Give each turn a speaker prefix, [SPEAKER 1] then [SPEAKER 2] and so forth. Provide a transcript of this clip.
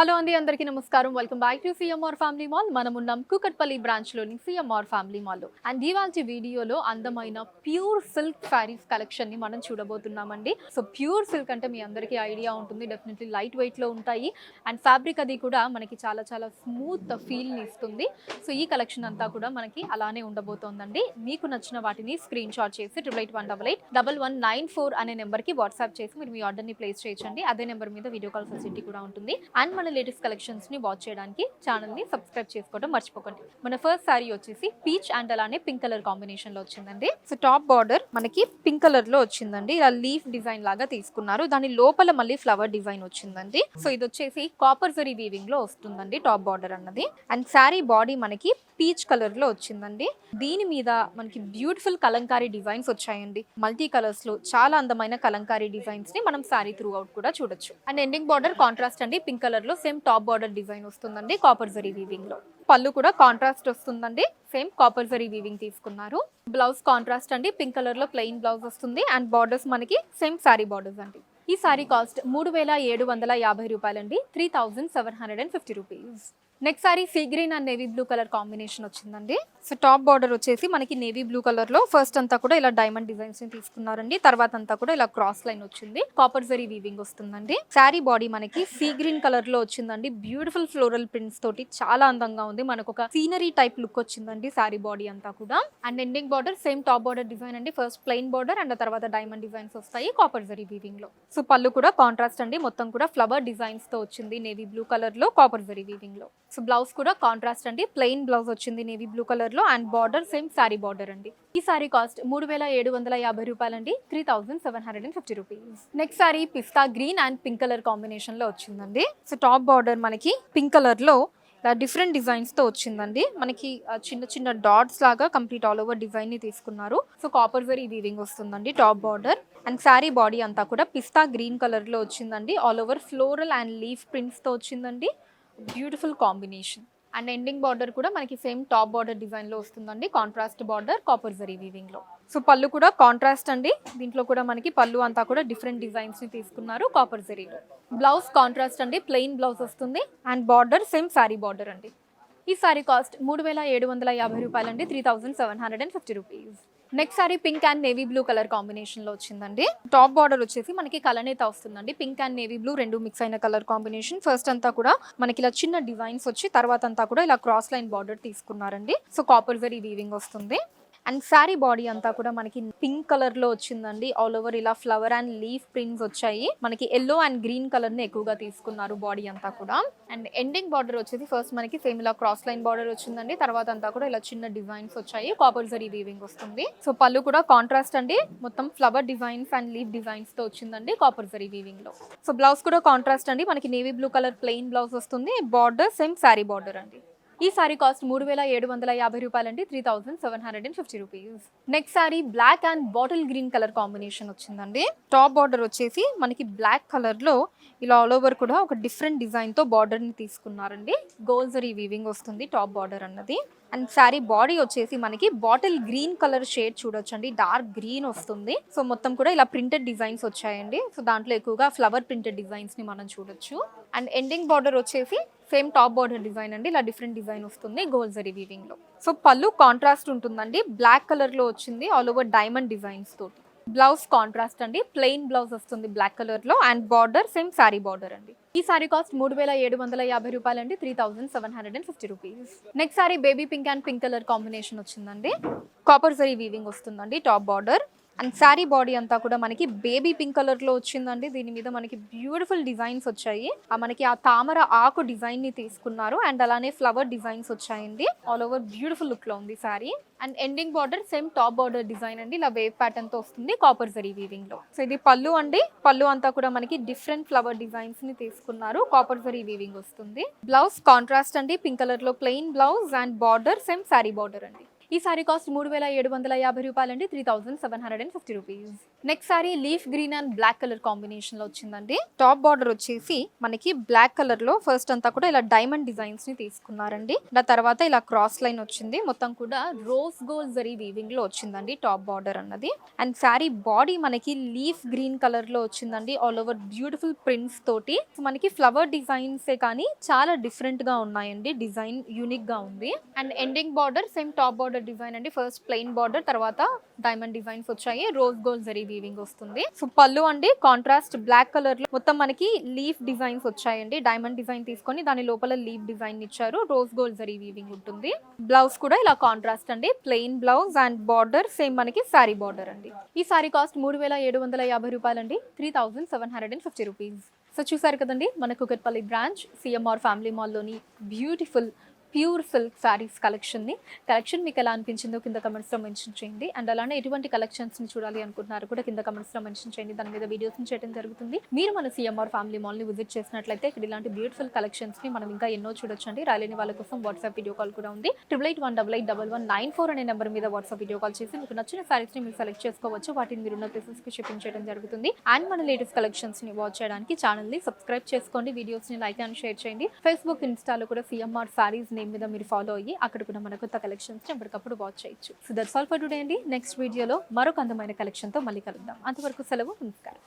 [SPEAKER 1] Hello అండి, అందరికీ నమస్కారం. Welcome back to CMR family mall. మనం ఉన్నాం కూకట్పల్లి బ్రాంచ్ లోని సిఎంఆర్ ఫ్యామిలీ మాల్ లో. అండ్ ఇవాల్టి వీడియోలో అందమైన ప్యూర్ సిల్క్ సారీస్ కలెక్షన్ ని మనం చూడబోతున్నామండి. సో ప్యూర్ సిల్క్ అంటే మీ అందరికీ ఐడియా ఉంటుంది, డెఫినెట్లీ లైట్ వెయిట్ లో ఉంటాయి. అండ్ ఫ్యాబ్రిక్ అది కూడా మనకి చాలా చాలా స్మూత్ ఫీల్ ని ఇస్తుంది. సో ఈ కలెక్షన్ అంతా కూడా మనకి అలానే ఉండబోతోందండి. మీకు నచ్చిన వాటిని స్క్రీన్ షాట్ చేసి 8818881194 అనే నెంబర్ కి వాట్సాప్ చేసి మీరు మీ ఆర్డర్ ని ప్లేస్ చేయొచ్చండి. అదే నెంబర్ మీద వీడియో కాల్ ఫెసిలిటీ కూడా ఉంటుంది. అండ్ మన లేటెస్ట్ కలెక్షన్స్ ని వాచ్ చేయడానికి ఛానల్ ని సబ్స్క్రైబ్ చేసుకోవడం మర్చిపోకండి. మన ఫస్ట్ సారీ వచ్చేసి పీచ్ అండ్ అలానే పింక్ కలర్ కాంబినేషన్ లో వచ్చిందండి. సో టాప్ బార్డర్ మనకి పింక్ కలర్ లో వచ్చిందండి. ఇలా లీఫ్ డిజైన్ లాగా తీసుకున్నారు. దాని లోపల మళ్ళీ ఫ్లవర్ డిజైన్ వచ్చిందండి. సో ఇది వచ్చేసి కాపర్ జరీ వీవింగ్ లో వస్తుందండి టాప్ బార్డర్ అన్నది. అండ్ శారీ బాడీ మనకి పీచ్ కలర్ లో వచ్చిందండి. దీని మీద మనకి బ్యూటిఫుల్ కలంకారీ డిజైన్స్ వచ్చాయండి. మల్టీ కలర్స్ లో చాలా అందమైన కలంకారీ డిజైన్స్ ని మనం శారీ త్రూ అవుట్ కూడా చూడొచ్చు. అండ్ ఎండింగ్ బార్డర్ కాంట్రాస్ట్ అండి, పింక్ కలర్ లో సేమ్ టాప్ బార్డర్ డిజైన్ వస్తుందండి కాపర్ జరీ వీవింగ్ లో. పళ్ళు కూడా కాంట్రాస్ట్ వస్తుందండి, సేమ్ కాపర్ జరీ వీవింగ్ తీసుకున్నారు. బ్లౌజ్ కాంట్రాస్ట్ అండి, పింక్ కలర్ లో ప్లెయిన్ బ్లౌజ్ వస్తుంది. అండ్ బార్డర్స్ మనకి సేమ్ శారీ బార్డర్స్ అండి. ఈ సారీ కాస్ట్ 3750 రూపాయలండి, 3750 rupees. Next sorry sea green and navy blue colour combination వచ్చిందండి. సో టాప్ బార్డర్ వచ్చేసి మనకి నేవీ బ్లూ కలర్ లో ఫస్ట్ అంతా కూడా ఇలా డైమండ్ డిజైన్స్ ని తీసుకున్నారండి. తర్వాత అంతా కూడా ఇలా క్రాస్ లైన్ వచ్చింది, కాపర్ జరీ వీవింగ్ వస్తుందండి. శారీ బాడీ మనకి సీ గ్రీన్ కలర్ లో వచ్చిందండి. బ్యూటిఫుల్ ఫ్లోరల్ ప్రింట్స్ తోటి చాలా అందంగా ఉంది. మనకు ఒక సీనరీ టైప్ లుక్ వచ్చిందండి శారీ బాడీ అంతా కూడా. And ending border same top border design అండి. ఫస్ట్ ప్లెయిన్ బార్డర్ అండ్ తర్వాత డైమండ్ డిజైన్స్ వస్తాయి కాపర్ జరీ వీవింగ్ లో. సో పళ్ళు కూడా కాంట్రాస్ట్ అండి, మొత్తం కూడా ఫ్లవర్ డిజైన్స్ తో వచ్చింది నేవీ బ్లూ కలర్ లో కాపర్ జరీ వీవింగ్ లో. సో బ్లౌజ్ కూడా కాంట్రాస్ట్ అండి, ప్లెయిన్ బ్లౌజ్ వచ్చింది నేవీ బ్లూ కలర్ లో. And border same sari border అండి. ఈ సారీ కాస్ట్ 3750 రూపాయలండి, 3750 rupees. Next sorry pista green and pink colour combination లో వచ్చిందండి. సో టాప్ బార్డర్ మనకి పింక్ కలర్ లో డిఫరెంట్ డిజైన్స్ తో వచ్చిందండి. మనకి చిన్న చిన్న డాట్స్ లాగా కంప్లీట్ ఆల్ ఓవర్ డిజైన్ ని తీసుకున్నారు. సో కాపర్ జరీ వీవింగ్ వస్తుందండి top border. And sari body అంతా కూడా పిస్తా గ్రీన్ కలర్ లో వచ్చిందండి. All over floral and leaf prints తో వచ్చిందండి. Beautiful combination. And ending border కూడా మనకి సేమ్ టాప్ బార్డర్ డిజైన్ లో వస్తుందండి, contrast border copper zari weaving లో. సో పళ్ళు కూడా కాంట్రాస్ట్ అండి, దీంట్లో కూడా మనకి పళ్ళు అంతా కూడా డిఫరెంట్ డిజైన్స్ ని తీసుకున్నారు కాపర్ జరీలో. బ్లౌజ్ కాంట్రాస్ట్ అండి, ప్లెయిన్ బ్లౌజ్ వస్తుంది. And border same sari border అండి. ఈ సారీ కాస్ట్ 3750 రూపాయలండి, 3750 rupees. Next sorry pink and navy blue colour combination లో వచ్చిందండి. టాప్ బార్డర్ వచ్చేసి మనకి కలనేత వస్తుందండి. పింక్ అండ్ నేవీ బ్లూ రెండు మిక్స్ అయిన కలర్ కాంబినేషన్. ఫస్ట్ అంతా కూడా మనకి ఇలా చిన్న డిజైన్స్ వచ్చి తర్వాత అంతా కూడా ఇలా క్రాస్ లైన్ బార్డర్ తీసుకున్నారండి. సో కాపర్ జరీ వీవింగ్ వస్తుంది. అండ్ శారీ బాడీ అంతా కూడా మనకి పింక్ కలర్ లో వచ్చిందండి. ఆల్ ఓవర్ ఇలా ఫ్లవర్ అండ్ లీఫ్ ప్రింట్స్ వచ్చాయి. మనకి ఎల్లో అండ్ గ్రీన్ కలర్ ని ఎక్కువగా తీసుకున్నారు బాడీ అంతా కూడా. అండ్ ఎండింగ్ బార్డర్ వచ్చేసి ఫస్ట్ మనకి సేమ్ ఇలా క్రాస్ లైన్ బార్డర్ వచ్చిందండి. తర్వాత అంతా కూడా ఇలా చిన్న డిజైన్స్ వచ్చాయి, కాపర్ జరీ వీవింగ్ వస్తుంది. సో పళ్ళు కూడా కాంట్రాస్ట్ అండి, మొత్తం flower designs and leaf designs తో వచ్చిందండి కాపర్ జరీ వీవింగ్ లో. సో బ్లౌజ్ కూడా కాంట్రాస్ట్ అండి, మనకి navy blue colour plain blouse వస్తుంది. బార్డర్ సేమ్ శారీ బార్డర్ అండి. ఈ సారీ కాస్ట్ 3750 రూపాయలండి, 3750 rupees. Next sorry black and bottle green colour combination వచ్చిందండి. టాప్ బార్డర్ వచ్చేసి మనకి బ్లాక్ కలర్ లో ఇలా ఆల్ ఓవర్ కూడా ఒక డిఫరెంట్ డిజైన్ తో బార్డర్ ని తీసుకున్నారండి. గోల్డ్ జరీ వీవింగ్ వస్తుంది టాప్ బార్డర్ అన్నది. అండ్ శారీ బాడీ వచ్చేసి మనకి బాటిల్ గ్రీన్ కలర్ షేడ్ చూడొచ్చండి, డార్క్ గ్రీన్ వస్తుంది. సో మొత్తం కూడా ఇలా ప్రింటెడ్ డిజైన్స్ వచ్చాయండి. సో దాంట్లో ఎక్కువగా ఫ్లవర్ ప్రింటెడ్ డిజైన్స్ ని మనం చూడొచ్చు. అండ్ ఎండింగ్ బార్డర్ వచ్చేసి సేమ్ టాప్ బార్డర్ డిజైన్ అండి, ఇలా డిఫరెంట్ డిజైన్ వస్తుంది గోల్డ్ జరీ వీవింగ్ లో. సో పళ్ళు కాంట్రాస్ట్ ఉంటుందండి, బ్లాక్ కలర్ లో వచ్చింది ఆల్ ఓవర్ డైమండ్ డిజైన్స్ తోటి. బ్లౌజ్ కాంట్రాస్ట్ అండి, ప్లెయిన్ బ్లౌజ్ వస్తుంది బ్లాక్ కలర్ లో. And border same sari border అండి. ఈ సారీ కాస్ట్ 3750 రూపాయలండి, 3750 rupees. Next sorry baby pink and pink colour combination వచ్చిందండి. కాపర్ జరీ వీవింగ్ వస్తుందండి top border. And sari body అంతా కూడా మనకి బేబీ పింక్ కలర్ లో వచ్చిందండి. దీని మీద మనకి బ్యూటిఫుల్ డిజైన్స్ వచ్చాయి. మనకి ఆ తామర ఆకు డిజైన్ ని తీసుకున్నారు. అండ్ అలానే ఫ్లవర్ డిజైన్స్ వచ్చాయండి. ఆల్ ఓవర్ బ్యూటిఫుల్ లుక్ లో ఉంది sari. And ending border same top border design అండి, ఇలా వేవ్ ప్యాటర్న్ తో వస్తుంది కాపర్ జరీ వీవింగ్ లో. సో ఇది పళ్ళు అండి, పళ్ళు అంతా కూడా మనకి డిఫరెంట్ ఫ్లవర్ డిజైన్స్ ని తీసుకున్నారు, కాపర్ జరీ వీవింగ్ వస్తుంది. బ్లౌజ్ కాంట్రాస్ట్ అండి, పింక్ కలర్ లో plain blouse. And border same sari border అండి. ఈ సారీ కాస్ట్ 3750 రూపాయలండి, 3750 rupees. Next sari leaf green and black colour combination లో వచ్చిందండి. టాప్ బార్డర్ వచ్చేసి మనకి బ్లాక్ కలర్ లో ఫస్ట్ అంతా కూడా ఇలా డైమండ్ డిజైన్స్ ని తీసుకున్నారండి. దాని తర్వాత ఇలా క్రాస్ లైన్ వచ్చింది, మొత్తం కూడా రోజ్ గోల్డ్ జరీ వీవింగ్ లో వచ్చిందండి టాప్ బార్డర్ అన్నది. అండ్ శారీ బాడీ మనకి లీఫ్ గ్రీన్ కలర్ లో వచ్చిందండి, ఆల్ ఓవర్ బ్యూటిఫుల్ ప్రింట్స్ తోటి. మనకి ఫ్లవర్ డిజైన్స్ కానీ చాలా డిఫరెంట్ గా ఉన్నాయండి, డిజైన్ యూనిక్ గా ఉంది. And ending border same top border design అండి, ఫస్ట్ ప్లెయిన్ బార్డర్, తర్వాత డైమండ్ డిజైన్స్ వచ్చాయి, రోజ్ గోల్డ్ జరీ వీవింగ్ వస్తుంది. సో పళ్ళు అండి కాంట్రాస్ట్ బ్లాక్ కలర్ లో మొత్తం మనకి లీఫ్ డిజైన్స్ వచ్చాయండి, డైమండ్ డిజైన్ తీసుకొని దాని లోపల లీఫ్ డిజైన్ ఇచ్చారు, రోజ్ గోల్డ్ జరీ వీవింగ్ ఉంటుంది. బ్లౌజ్ కూడా ఇలా కాంట్రాస్ట్ అండి, plain blouse and border same మనకి సారీ బార్డర్ అండి. ఈ సారీ కాస్ట్ 3750 రూపాయలండి, 3750 రూపీస్. సో చూసారు కదండి మన కుకట్పల్లి బ్రాంచ్ సిఎంఆర్ ఫ్యామిలీ మాల్లోని beautiful pure silk sarees collection మీకు ఎలా అనిపించిందో కింద కమెంట్స్లో మెన్షన్ చేయండి. అండ్ అలానే ఎటువంటి కలెక్షన్స్ని చూడాలి అనుకుంటున్నారు కూడా కింద కమెంట్స్లో మెన్షన్ చేయండి, దాని మీద వీడియోస్ని చేయడం జరుగుతుంది. మీరు మన సిఎంఆర్ ఫ్యామిలీ మాల్ని విజిట్ చేసినట్లయితే ఇక్కడ ఇలాంటి బ్యూటిఫుల్ కలెక్షన్స్ని మనం ఇంకా ఎన్నో చూడొచ్చండి. రాలేని వాళ్ళ కోసం వాట్సాప్ వీడియో కాల్ కూడా ఉంది, 8881881194 అనే నెంబర్ మీద వాట్సాప్ వీడియో కాల్ చేసి మీకు నచ్చిన శారీస్ని మీరు సెలెక్ట్ చేసుకోవచ్చు, వాటిని మీరు ఉన్న ప్లేసెస్కి షిప్పింగ్ చేయడం జరుగుతుంది. అండ్ మన లేటెస్ట్ కలెక్షన్స్ని వాచ్ చేయడానికి ఛానల్ని సబ్స్క్రైబ్ చేసుకోండి, వీడియోస్ని లైక్ అండ్ షేర్ చేయండి. ఫేస్బుక్ ఇన్స్టాలో కూడా సిఎంఆర్ శారీస్ నేమ్ మీద మీరు ఫాలో అయ్యి అక్కడ కూడా మన కొత్త కలెక్షన్స్ ఎప్పటికప్పుడు వాచ్ చేయొచ్చు. So that's all for today అండి. నెక్స్ట్ వీడియోలో మరొక అందమైన కలెక్షన్తో మళ్ళీ కలుద్దాం. అంతవరకు సెలవు, నమస్కారం.